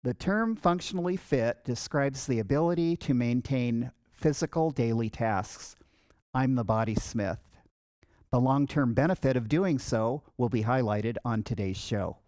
The term functionally fit describes the ability to maintain physical daily tasks. I'm the body smith. The long-term benefit of doing so will be highlighted on today's show.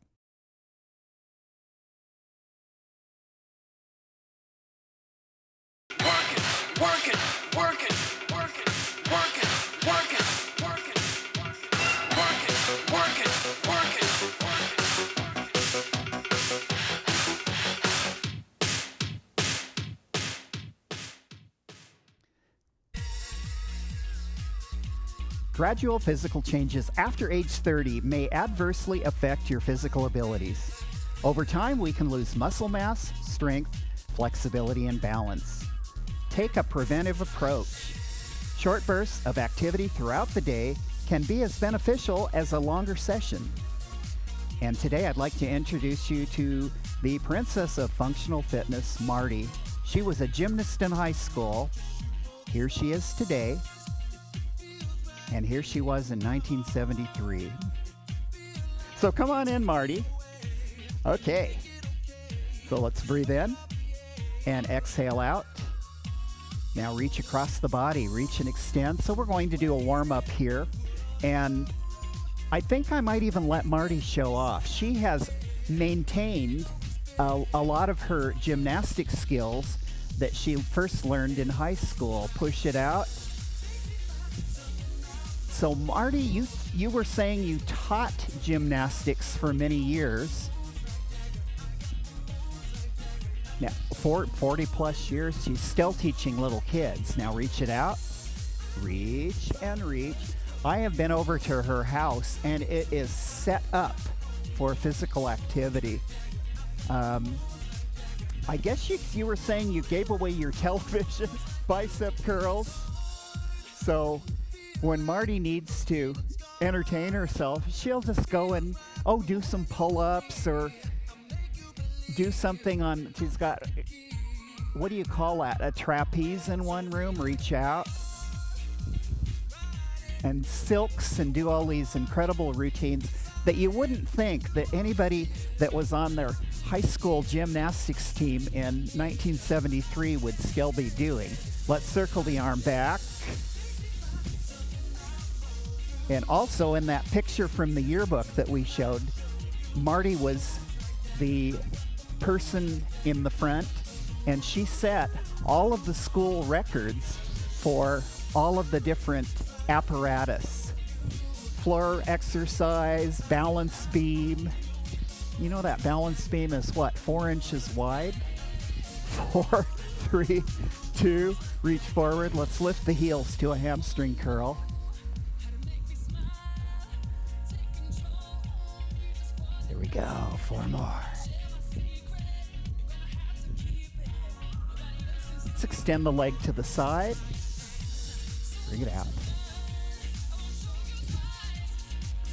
Gradual physical changes after age 30 may adversely affect your physical abilities. Over time, we can lose muscle mass, strength, flexibility, and balance. Take a preventive approach. Short bursts of activity throughout the day can be as beneficial as a longer session. And today I'd like to introduce you to the princess of functional fitness, Marti. She was a gymnast in high school. Here she is today. And here she was in 1973. So come on in, Marti. Okay. So let's breathe in and exhale out. Now reach across the body, reach and extend. So we're going to do a warm-up here. And I think I might even let Marti show off. She has maintained a lot of her gymnastic skills that she first learned in high school. Push it out. So Marti, you were saying you taught gymnastics for many years. Now, 40 plus years, she's still teaching little kids. Now reach it out, reach and reach. I have been over to her house and it is set up for physical activity. I guess you were saying you gave away your television bicep curls. So when Marti needs to entertain herself, she'll just go and, do some pull-ups or do something on, she's got, what do you call that? A trapeze in one room, reach out. And silks and do all these incredible routines that you wouldn't think that anybody that was on their high school gymnastics team in 1973 would still be doing. Let's circle the arm back. And also in that picture from the yearbook that we showed, Marti was the person in the front, and she set all of the school records for all of the different apparatus. Floor exercise, balance beam. You know that balance beam is what, 4 inches wide? 4, 3, 2, reach forward. Let's lift the heels to a hamstring curl. There we go, 4 more. Let's extend the leg to the side. Bring it out.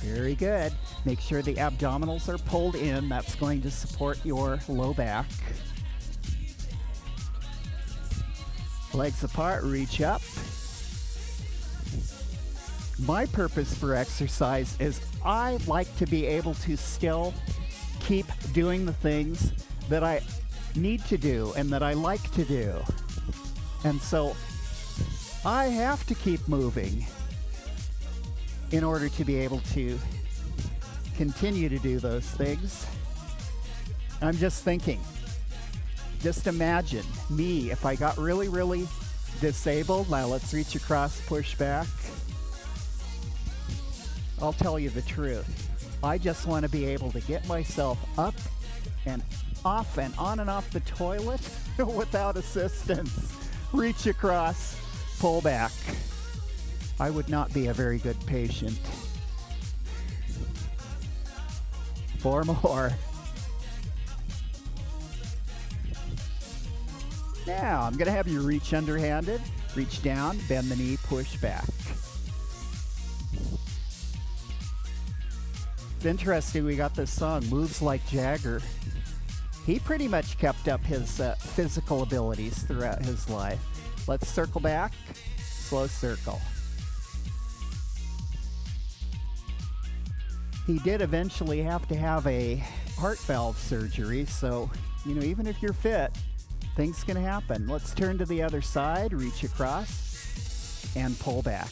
Very good. Make sure the abdominals are pulled in. That's going to support your low back. Legs apart, reach up. My purpose for exercise is I like to be able to still keep doing the things that I need to do and that I like to do. And so I have to keep moving in order to be able to continue to do those things. I'm just thinking, just imagine me if I got really, really disabled. Now let's reach across, push back. I'll tell you the truth. I just want to be able to get myself up and off and on and off the toilet without assistance. Reach across, pull back. I would not be a very good patient. 4 more. Now, I'm going to have you reach underhanded, reach down, bend the knee, push back. It's interesting, we got this song, Moves Like Jagger. He pretty much kept up his physical abilities throughout his life. Let's circle back, slow circle. He did eventually have to have a heart valve surgery, so You know, even if you're fit, things can happen. Let's turn to the other side, reach across, and pull back.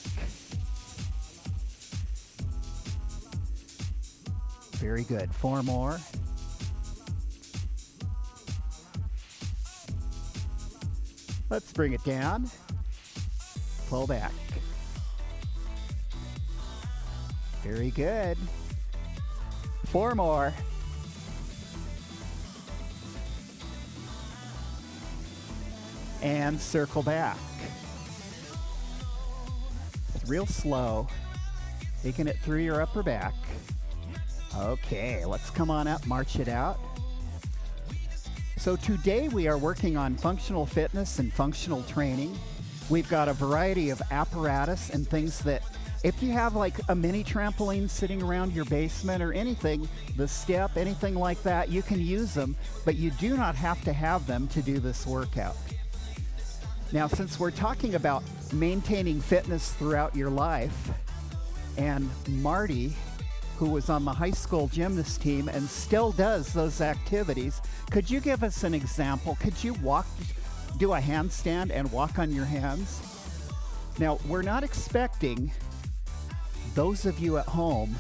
Very good. 4 more. Let's bring it down. Pull back. Very good. 4 more. And circle back. It's real slow. Taking it through your upper back. Okay, let's come on up, march it out. So today we are working on functional fitness and functional training. We've got a variety of apparatus and things that, if you have like a mini trampoline sitting around your basement or anything, the step, anything like that, you can use them, but you do not have to have them to do this workout. Now, since we're talking about maintaining fitness throughout your life, and Marti, who was on the high school gymnast team and still does those activities, could you give us an example? Could you do a handstand and walk on your hands? Now, we're not expecting those of you at home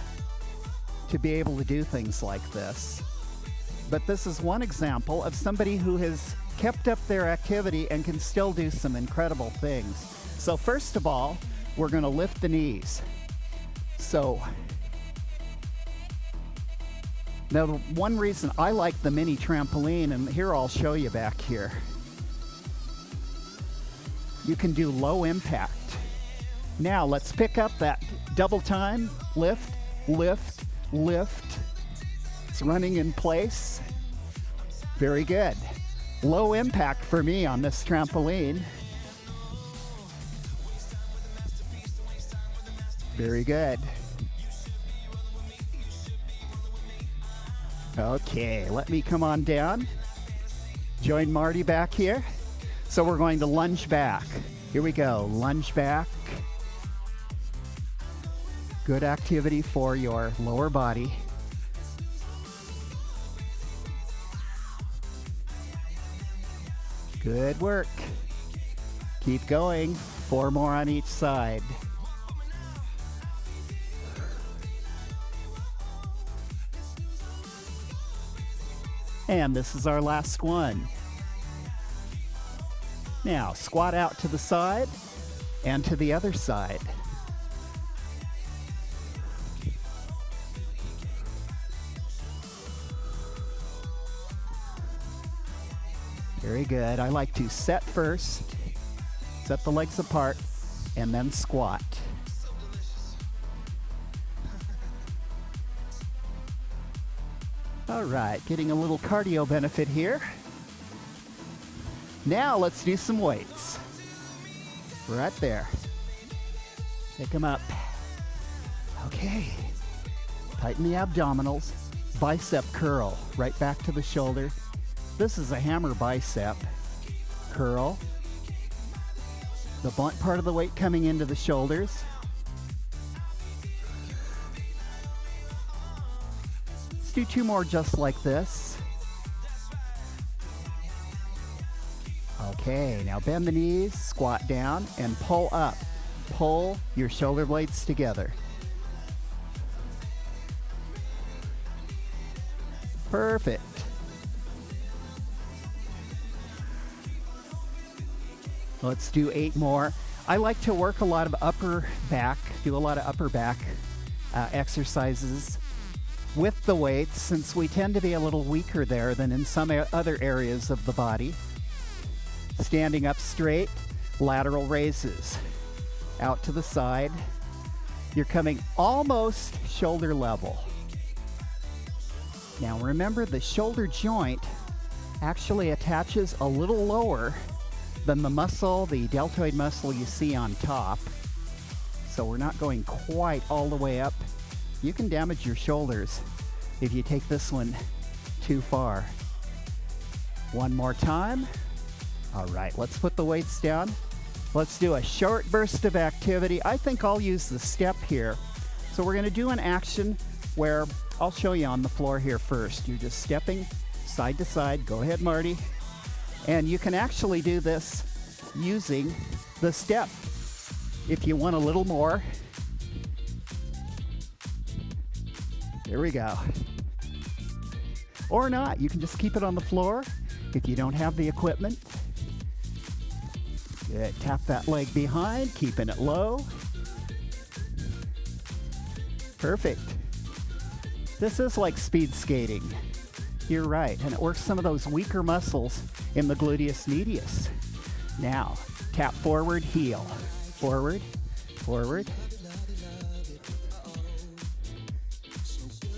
to be able to do things like this, but this is one example of somebody who has kept up their activity and can still do some incredible things. So first of all, we're going to lift the knees. So now, the one reason I like the mini trampoline, and here I'll show you back here, you can do low impact. Now let's pick up that double time, lift, lift, lift. It's running in place. Very good. Low impact for me on this trampoline. Very good. Okay, let me come on down. Join Marti back here. So we're going to lunge back. Here we go, lunge back. Good activity for your lower body. Good work. Keep going. 4 more on each side. And this is our last one. Now, squat out to the side and to the other side. Very good. I like to set first, set the legs apart, and then squat. All right, getting a little cardio benefit here. Now let's do some weights. Right there. Pick them up. Okay. Tighten the abdominals. Bicep curl, right back to the shoulder. This is a hammer bicep. Curl. The blunt part of the weight coming into the shoulders. Let's do 2 more just like this. Okay, now bend the knees, squat down, and pull up. Pull your shoulder blades together. Perfect. Let's do 8 more. I like to work a lot of upper back, do a lot of upper back exercises with the weights, since we tend to be a little weaker there than in some other areas of the body. Standing up straight, lateral raises. Out to the side. You're coming almost shoulder level. Now remember, the shoulder joint actually attaches a little lower than the muscle, the deltoid muscle you see on top. So we're not going quite all the way up. You can damage your shoulders if you take this one too far. 1 more time. All right, let's put the weights down. Let's do a short burst of activity. I think I'll use the step here. So we're gonna do an action where I'll show you on the floor here first. You're just stepping side to side. Go ahead, Marty. And you can actually do this using the step. If you want a little more, there we go. Or not, you can just keep it on the floor if you don't have the equipment. Good. Tap that leg behind, keeping it low. Perfect. This is like speed skating. You're right, and it works some of those weaker muscles in the gluteus medius. Now, tap forward, heel. Forward, forward.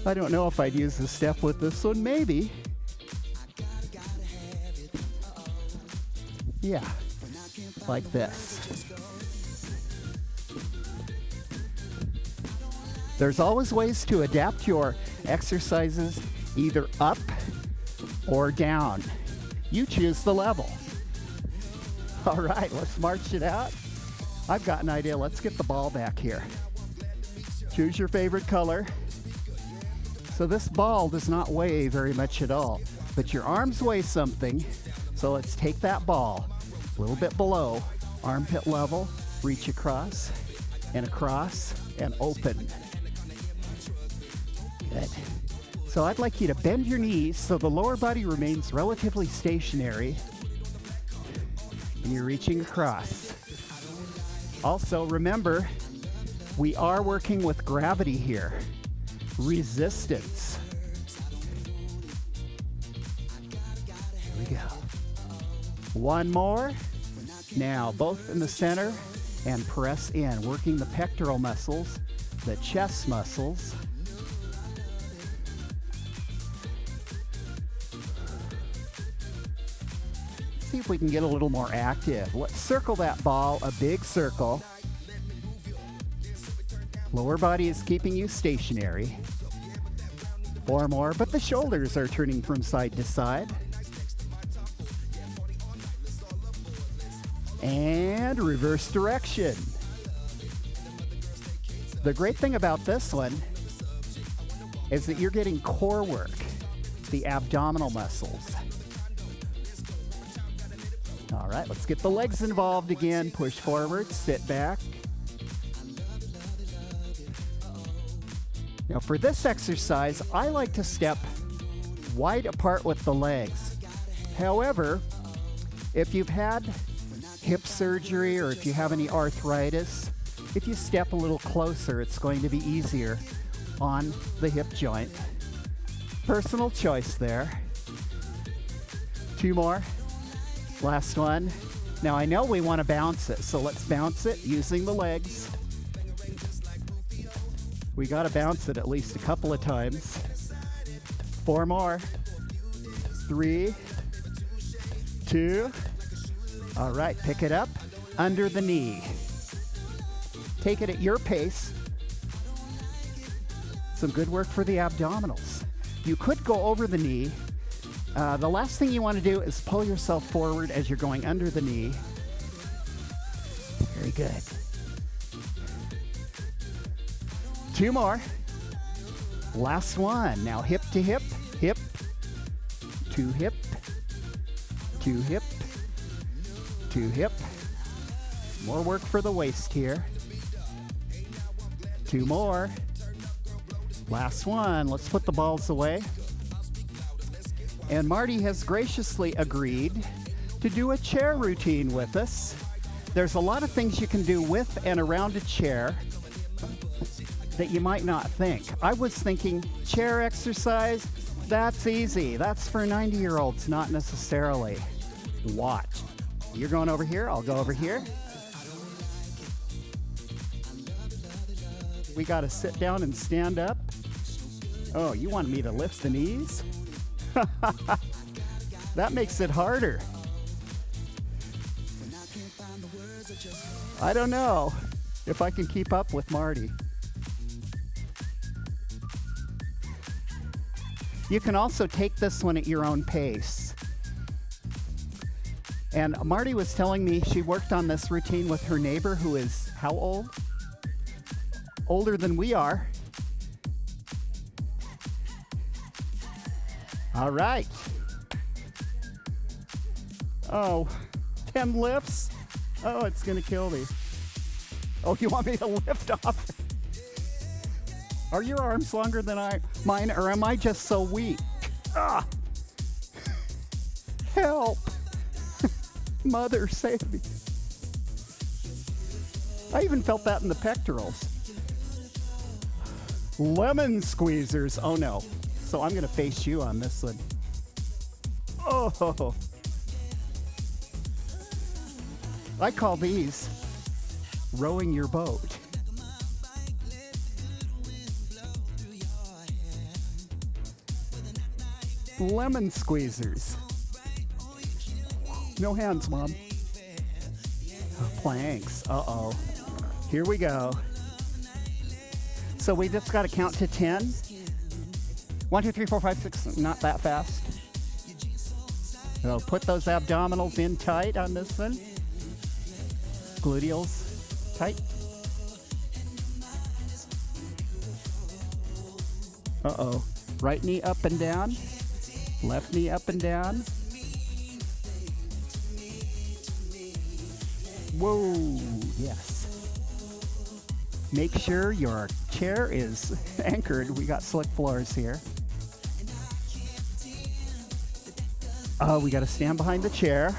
I don't know if I'd use the step with this one, maybe. Yeah, like this. There's always ways to adapt your exercises either up or down. You choose the level. All right, let's march it out. I've got an idea. Let's get the ball back here. Choose your favorite color. So this ball does not weigh very much at all, but your arms weigh something. So let's take that ball a little bit below armpit level, reach across and open. Good. So I'd like you to bend your knees so the lower body remains relatively stationary and you're reaching across. Also, remember, we are working with gravity here. Resistance. Here we go. One more. Now, both in the center and press in, working the pectoral muscles, the chest muscles. See if we can get a little more active. Let's circle that ball, a big circle. Lower body is keeping you stationary. 4 more, but the shoulders are turning from side to side. And reverse direction. The great thing about this one is that you're getting core work, the abdominal muscles. All right, let's get the legs involved again. Push forward, sit back. Now for this exercise, I like to step wide apart with the legs. However, if you've had hip surgery or if you have any arthritis, if you step a little closer, it's going to be easier on the hip joint. Personal choice there. 2 more. Last one. Now I know we want to bounce it, so let's bounce it using the legs. We got to bounce it at least a couple of times. 4 more. 3, 2. All right, pick it up under the knee. Take it at your pace. Some good work for the abdominals. You could go over the knee. The last thing you want to do is pull yourself forward as you're going under the knee. Very good. 2 more. Last one. Now hip to hip, hip to hip, to hip, to hip. More work for the waist here. 2 more. Last one. Let's put the balls away. And Marty has graciously agreed to do a chair routine with us. There's a lot of things you can do with and around a chair that you might not think. I was thinking chair exercise, that's easy. That's for 90-year-olds, not necessarily. Watch. You're going over here, I'll go over here. We got to sit down and stand up. Oh, you want me to lift the knees? That makes it harder. I don't know if I can keep up with Marty. You can also take this one at your own pace. And Marty was telling me she worked on this routine with her neighbor who is how old? Older than we are. All right. Oh, 10 lifts? Oh, it's gonna kill me. Oh, you want me to lift off? Are your arms longer than mine, or am I just so weak? Ah! Help! Mother, save me. I even felt that in the pectorals. Lemon squeezers. Oh no. So I'm gonna face you on this one. Oh. I call these rowing your boat. Lemon squeezers. No hands, Mom. Planks. Uh-oh. Here we go. So we just got to count to 10. 1, 2, 3, 4, 5, 6. Not that fast. So put those abdominals in tight on this one. Gluteals tight. Uh-oh. Right knee up and down. Left knee up and down. Whoa, yes. Make sure your chair is anchored. We got slick floors here. Oh, we got to stand behind the chair.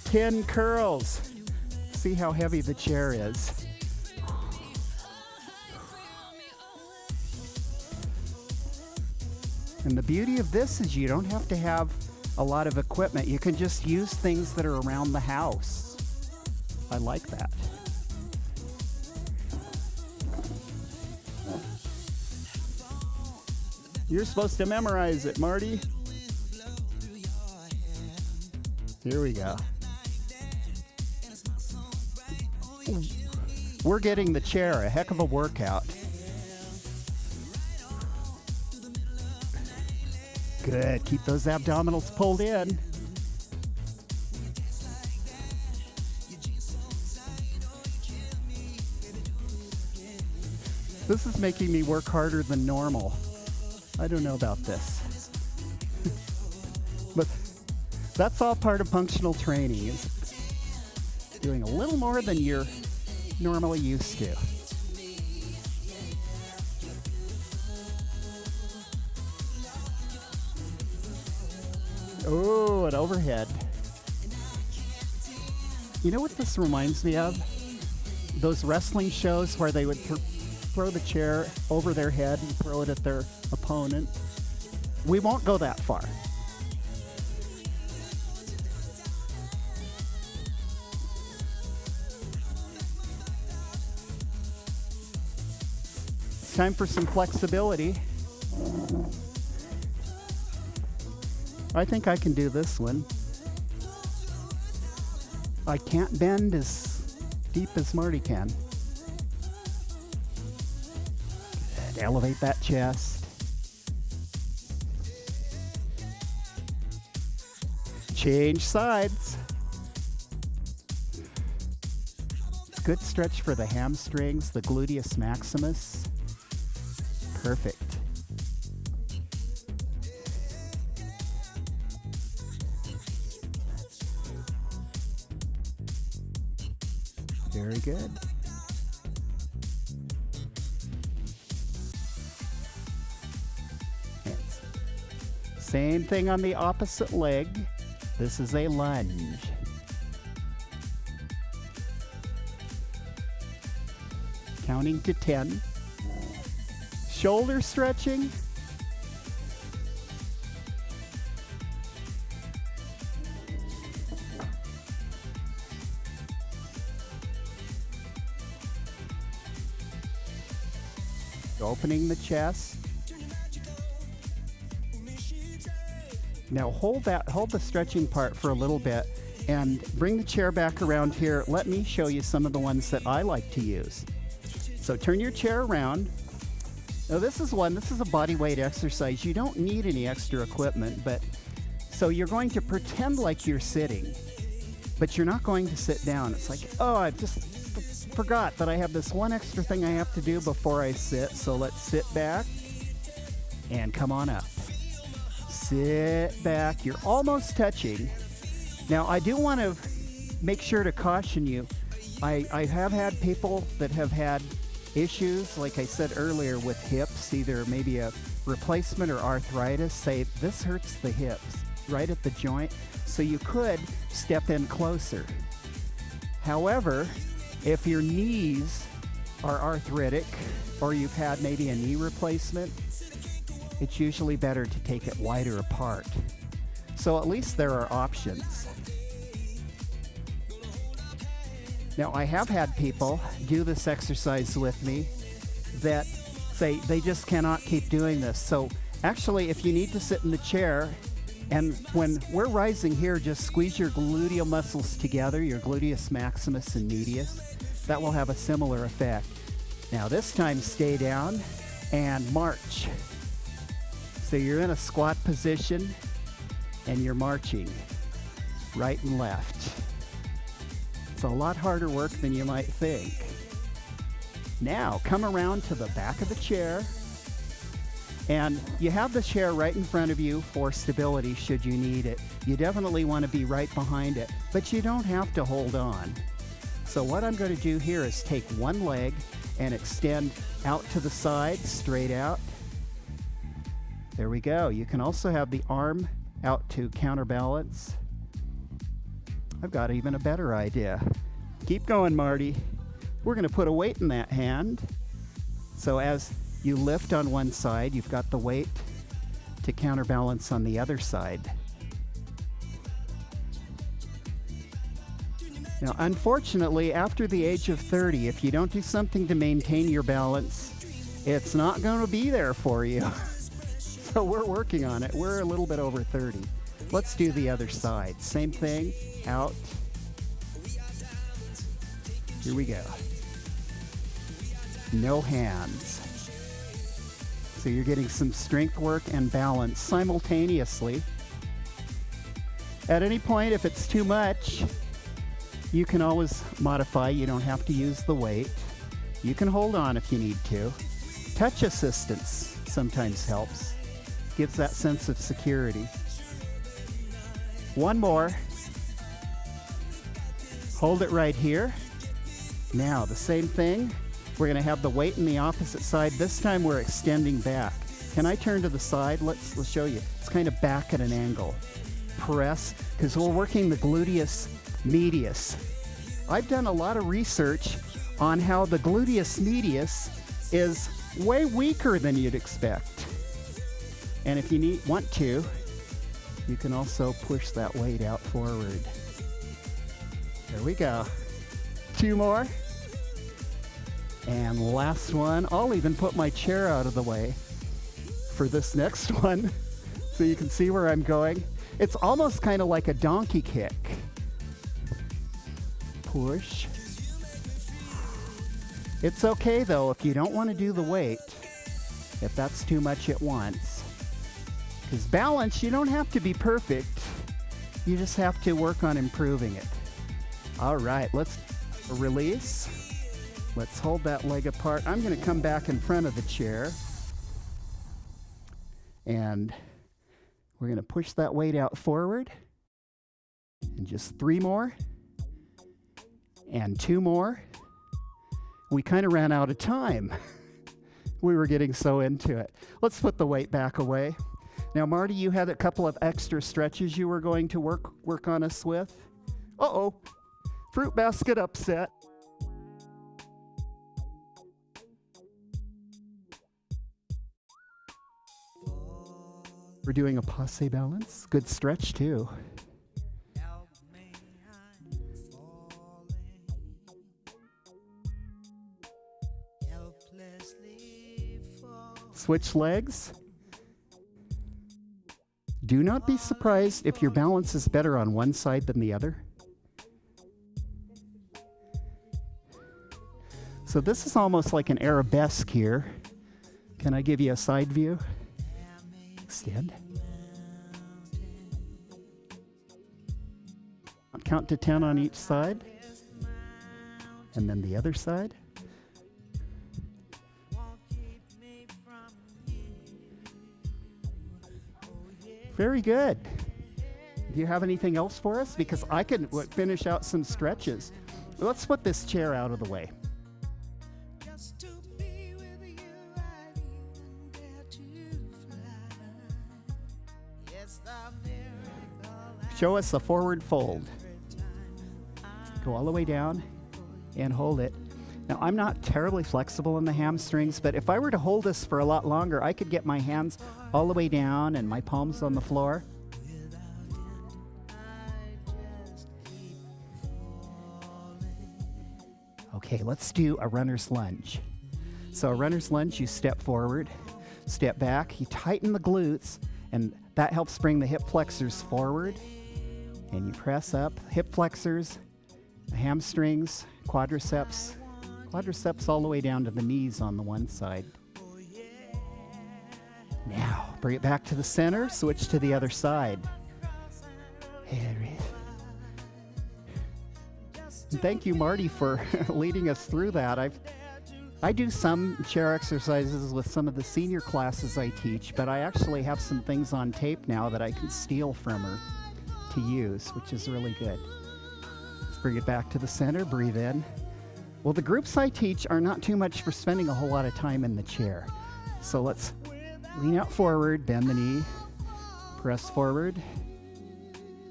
10 curls. See how heavy the chair is. And the beauty of this is you don't have to have a lot of equipment. You can just use things that are around the house. I like that. You're supposed to memorize it, Marty. Here we go. We're getting the chair a heck of a workout. Good. Keep those abdominals pulled in. This is making me work harder than normal. I don't know about this. But that's all part of functional training, is doing a little more than you're normally used to. Oh, an overhead. You know what this reminds me of? Those wrestling shows where they would throw the chair over their head and throw it at their opponent. We won't go that far. It's time for some flexibility. I think I can do this one. I can't bend as deep as Marty can. Good. Elevate that chest. Change sides. It's a good stretch for the hamstrings, the gluteus maximus. Perfect. Very good. Same thing on the opposite leg. This is a lunge. Counting to 10. Shoulder stretching. Opening the chest. Now hold the stretching part for a little bit and bring the chair back around here. Let me show you some of the ones that I like to use. So turn your chair around. Now this is a body weight exercise. You don't need any extra equipment, but so you're going to pretend like you're sitting, but you're not going to sit down. It's like, oh, I just forgot that I have this one extra thing I have to do before I sit. So let's sit back and come on up. Sit back. You're almost touching. Now, I do want to make sure to caution you. I have had people that have had issues, like I said earlier, with hips, either maybe a replacement or arthritis. Say, this hurts the hips, right at the joint. So you could step in closer. However, if your knees are arthritic or you've had maybe a knee replacement, it's usually better to take it wider apart. So at least there are options. Now, I have had people do this exercise with me that say they just cannot keep doing this. So actually, if you need to sit in the chair, and when we're rising here, just squeeze your gluteal muscles together, your gluteus maximus and medius. That will have a similar effect. Now this time, stay down and march. So you're in a squat position and you're marching right and left. It's a lot harder work than you might think. Now come around to the back of the chair, and you have the chair right in front of you for stability should you need it. You definitely want to be right behind it, but you don't have to hold on. So what I'm going to do here is take one leg and extend out to the side, straight out. There we go. You can also have the arm out to counterbalance. I've got even a better idea. Keep going, Marty. We're going to put a weight in that hand. So as you lift on one side, you've got the weight to counterbalance on the other side. Now, unfortunately, after the age of 30, if you don't do something to maintain your balance, it's not going to be there for you. So we're working on it. We're a little bit over 30. Let's do the other side. Same thing, out. Here we go. No hands. So you're getting some strength work and balance simultaneously. At any point, if it's too much, you can always modify. You don't have to use the weight. You can hold on if you need to. Touch assistance sometimes helps. Gives that sense of security. One more. Hold it right here. Now, the same thing. We're going to have the weight in the opposite side. This time we're extending back. Can I turn to the side? Let's show you. It's kind of back at an angle. Press, because we're working the gluteus medius. I've done a lot of research on how the gluteus medius is way weaker than you'd expect. And if you want to, you can also push that weight out forward. There we go. Two more. And last one. I'll even put my chair out of the way for this next one so you can see where I'm going. It's almost kind of like a donkey kick. Push. It's okay though if you don't want to do the weight, if that's too much at once. Because balance, you don't have to be perfect. You just have to work on improving it. All right, let's release. Let's hold that leg apart. I'm going to come back in front of the chair. And we're going to push that weight out forward. And just 3 more. And 2 more. We kind of ran out of time. We were getting so into it. Let's put the weight back away. Now, Marty, you had a couple of extra stretches you were going to work on us with. Uh-oh. Fruit basket upset. We're doing a passe balance. Good stretch, too. Switch legs. Do not be surprised if your balance is better on one side than the other. So this is almost like an arabesque here. Can I give you a side view? Extend. Count to 10 on each side. And then the other side. Very good. Do you have anything else for us? Because I can finish out some stretches. Let's put this chair out of the way. Show us a forward fold. Go all the way down and hold it. Now, I'm not terribly flexible in the hamstrings, but if I were to hold this for a lot longer, I could get my hands all the way down and my palms on the floor. Okay, let's do a runner's lunge. So a runner's lunge, you step forward, step back, you tighten the glutes, and that helps bring the hip flexors forward. And you press up, hip flexors, hamstrings, quadriceps all the way down to the knees on the one side. Now, bring it back to the center, switch to the other side. And thank you, Marty, for leading us through that. I do some chair exercises with some of the senior classes I teach, but I actually have some things on tape now that I can steal from her to use, which is really good. Let's bring it back to the center, breathe in. Well, the groups I teach are not too much for spending a whole lot of time in the chair. So let's lean out forward, bend the knee, press forward.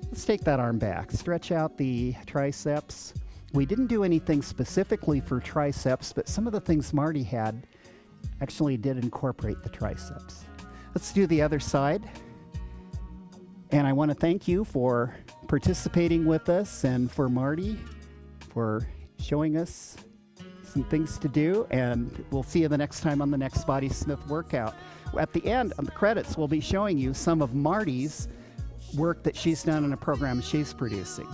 Let's take that arm back, stretch out the triceps. We didn't do anything specifically for triceps, but some of the things Marty had actually did incorporate the triceps. Let's do the other side. And I want to thank you for participating with us and for Marty for showing us some things to do. And we'll see you the next time on the next Body Smith workout. At the end of the credits, we'll be showing you some of Marty's work that she's done in a program she's producing.